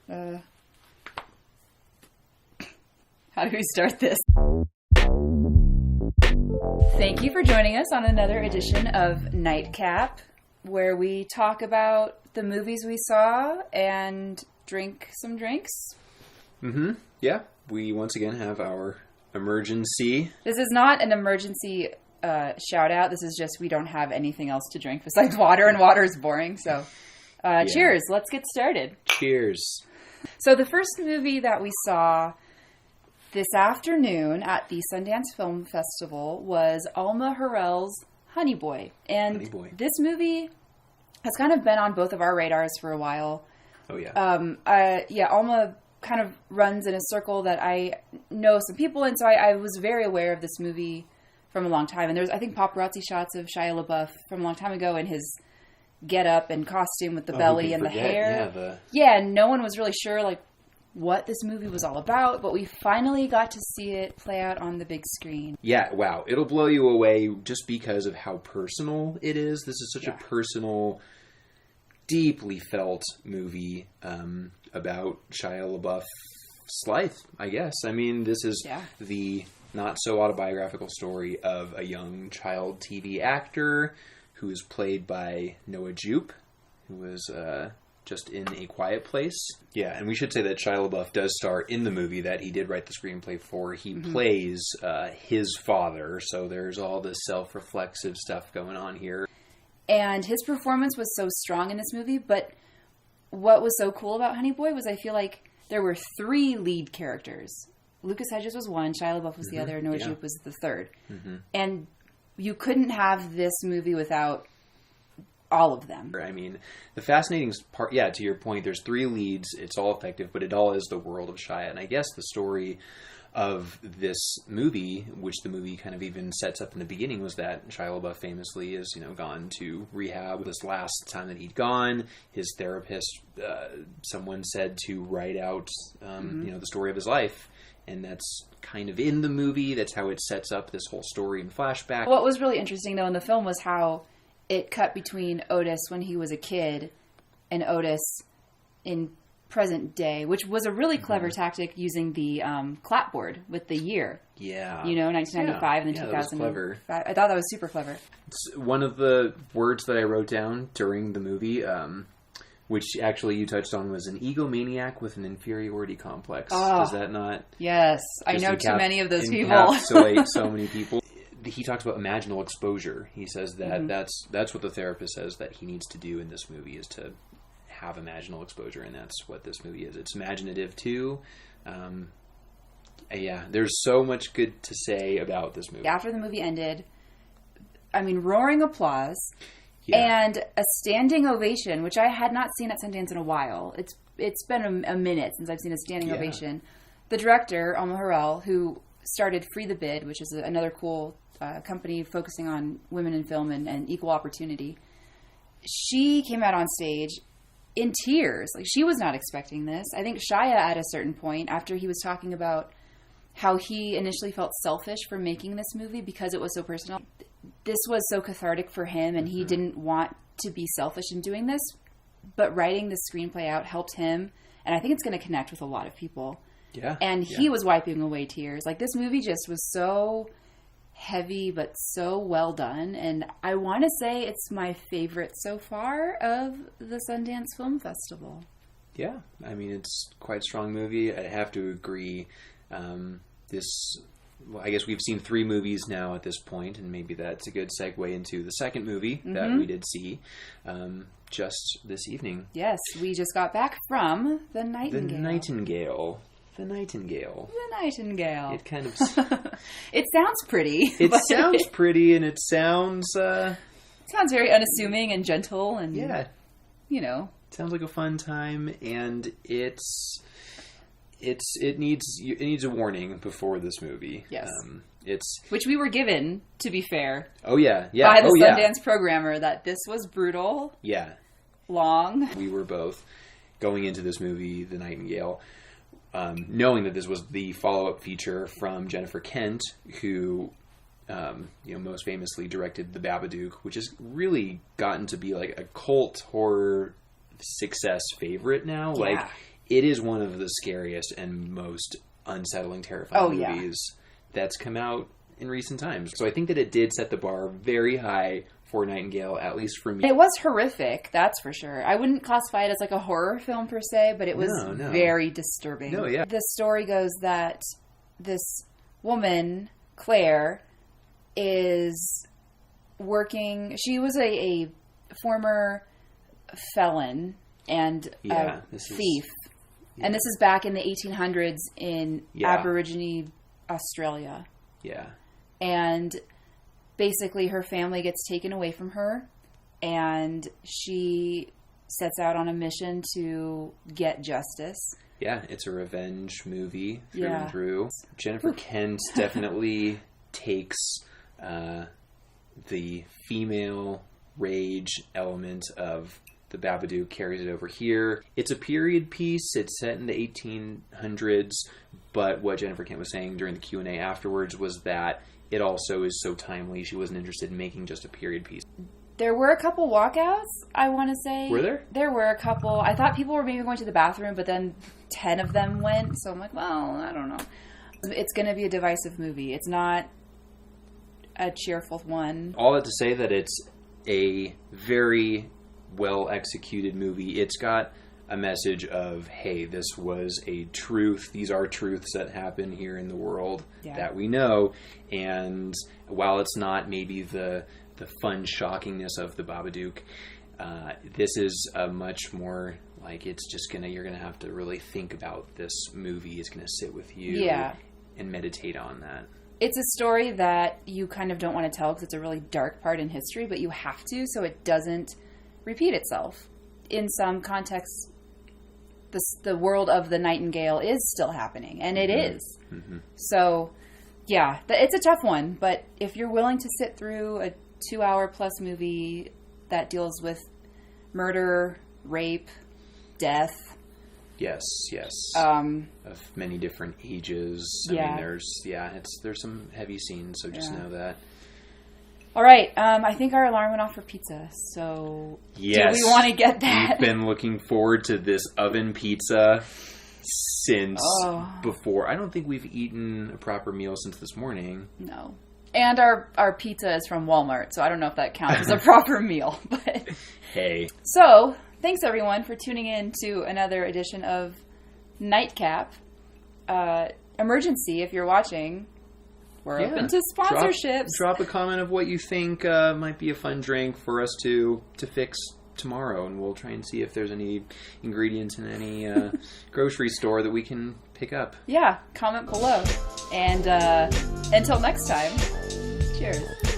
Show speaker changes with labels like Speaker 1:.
Speaker 1: How do we start this? Thank you for joining us on another edition of Nightcap, where we talk about the movies we saw and drink some drinks.
Speaker 2: Yeah. We once again have our Emergen-C.
Speaker 1: This is not an emergency shout out. This is just we don't have anything else to drink besides water, and water is boring. So cheers. Let's get started.
Speaker 2: Cheers.
Speaker 1: So the first movie that we saw this afternoon at the Sundance Film Festival was Alma Har'el's Honey Boy. And
Speaker 2: Honey Boy.
Speaker 1: This movie has kind of been on both of our radars for a while.
Speaker 2: Oh, yeah.
Speaker 1: Alma kind of runs in a circle that I know some people in, so I was very aware of this movie from a long time. And there's, I think, paparazzi shots of Shia LaBeouf from a long time ago in his get-up and costume with the belly and the hair. Yeah, and no one was really sure, like, what this movie was all about, but we finally got to see it play out on the big screen.
Speaker 2: Yeah, wow. It'll blow you away just because of how personal it is. This is such a personal, deeply felt movie about Shia LaBeouf's life, I guess. I mean, this is the not-so-autobiographical story of a young child TV actor who is played by Noah Jupe, who was just in A Quiet Place. Yeah, and we should say that Shia LaBeouf does star in the movie that he did write the screenplay for. He plays his father, so there's all this self-reflexive stuff going on here.
Speaker 1: And his performance was so strong in this movie, but what was so cool about Honey Boy was I feel like there were three lead characters. Lucas Hedges was one, Shia LaBeouf was the other, Noah Jupe was the third. And you couldn't have this movie without all of them.
Speaker 2: I mean, the fascinating part, to your point, there's three leads, it's all effective, but it all is the world of Shia. And I guess the story of this movie, which the movie kind of even sets up in the beginning, was that Shia LaBeouf famously is, gone to rehab. This last time that he'd gone, his therapist, someone said to write out, the story of his life. And that's kind of in the movie. That's how it sets up this whole story in flashback.
Speaker 1: What was really interesting, though, in the film was how it cut between Otis when he was a kid and Otis in present day, which was a really clever tactic using the clapboard with the year.
Speaker 2: Yeah.
Speaker 1: 1995 and then 2000.
Speaker 2: That was clever.
Speaker 1: I thought that was super clever.
Speaker 2: It's one of the words that I wrote down during the movie, which actually you touched on, was an egomaniac with an inferiority complex. Does that not?
Speaker 1: Yes. I know too many of those people.
Speaker 2: Encapsulate so many people. He talks about imaginal exposure. He says that that's what the therapist says that he needs to do in this movie, is to have imaginal exposure, and that's what this movie is. It's imaginative too. There's so much good to say about this movie.
Speaker 1: After the movie ended, roaring applause and a standing ovation, which I had not seen at Sundance in a while. It's been a minute since I've seen a standing ovation. The director, Alma Har'el, who started Free the Bid, which is another cool company focusing on women in film and equal opportunity. She came out on stage in tears. Like, she was not expecting this. I think Shia, at a certain point, after he was talking about how he initially felt selfish for making this movie because it was so personal, this was so cathartic for him, and he didn't want to be selfish in doing this, but writing the screenplay out helped him, and I think it's going to connect with a lot of people.
Speaker 2: Yeah.
Speaker 1: And he was wiping away tears. Like, this movie just was so heavy, but so well done. And I want to say it's my favorite so far of the Sundance Film Festival.
Speaker 2: Yeah. It's quite a strong movie. I have to agree. I guess we've seen three movies now at this point, and maybe that's a good segue into the second movie that we did see just this evening.
Speaker 1: Yes. We just got back from The Nightingale.
Speaker 2: The Nightingale.
Speaker 1: It
Speaker 2: kind of...
Speaker 1: It sounds pretty.
Speaker 2: It sounds pretty, and it sounds...
Speaker 1: It sounds very unassuming and gentle, and...
Speaker 2: Yeah. It sounds like a fun time, and it needs a warning before this movie.
Speaker 1: Yes.
Speaker 2: It's...
Speaker 1: Which we were given, to be fair.
Speaker 2: Oh, yeah.
Speaker 1: By the Sundance programmer, that this was brutal.
Speaker 2: Yeah.
Speaker 1: Long.
Speaker 2: We were both going into this movie, The Nightingale, knowing that this was the follow-up feature from Jennifer Kent, who, most famously directed The Babadook, which has really gotten to be like a cult horror success favorite now.
Speaker 1: Yeah.
Speaker 2: Like, it is one of the scariest and most unsettling, terrifying movies that's come out in recent times. So I think that it did set the bar very high for Nightingale, at least for me.
Speaker 1: It was horrific, that's for sure. I wouldn't classify it as like a horror film per se, but it was very disturbing.
Speaker 2: No, yeah.
Speaker 1: The story goes that this woman, Clare, is working... She was a former felon and a thief. And this is back in the 1800s in Aboriginal Australia.
Speaker 2: Yeah.
Speaker 1: And basically her family gets taken away from her, and she sets out on a mission to get justice.
Speaker 2: Yeah, it's a revenge movie through and through. Jennifer Kent definitely takes the female rage element of The Babadook, carries it over here. It's a period piece. It's set in the 1800s, but what Jennifer Kent was saying during the Q&A afterwards was that it also is so timely. She wasn't interested in making just a period piece.
Speaker 1: There were a couple walkouts, I want to say.
Speaker 2: Were there?
Speaker 1: There were a couple. I thought people were maybe going to the bathroom, but then 10 of them went. So I'm like, well, I don't know. It's going to be a divisive movie. It's not a cheerful one.
Speaker 2: All that to say that it's a very well-executed movie. It's got a message of, hey, this was a truth. These are truths that happen here in the world that we know. And while it's not maybe the fun shockingness of The Babadook, this is a much more like, it's just you're gonna have to really think about this movie. It's gonna sit with you and meditate on that.
Speaker 1: It's a story that you kind of don't want to tell because it's a really dark part in history, but you have to so it doesn't repeat itself. In some contexts, the world of the Nightingale is still happening, and it is. Mm-hmm. So, yeah, it's a tough one, but if you're willing to sit through a 2-hour-plus movie that deals with murder, rape, death...
Speaker 2: Yes. Of many different ages. I mean, there's some heavy scenes, so just know that. All right, I think our alarm went off for pizza, so do we want to get that? We've been looking forward to this oven pizza since before. I don't think we've eaten a proper meal since this morning. No. And our pizza is from Walmart, so I don't know if that counts as a proper meal. But hey. So, thanks everyone for tuning in to another edition of Nightcap. Emergen-C, if you're watching... We're open to sponsorships. Drop a comment of what you think might be a fun drink for us to fix tomorrow, and we'll try and see if there's any ingredients in any grocery store that we can pick up. Yeah, comment below. And until next time, cheers.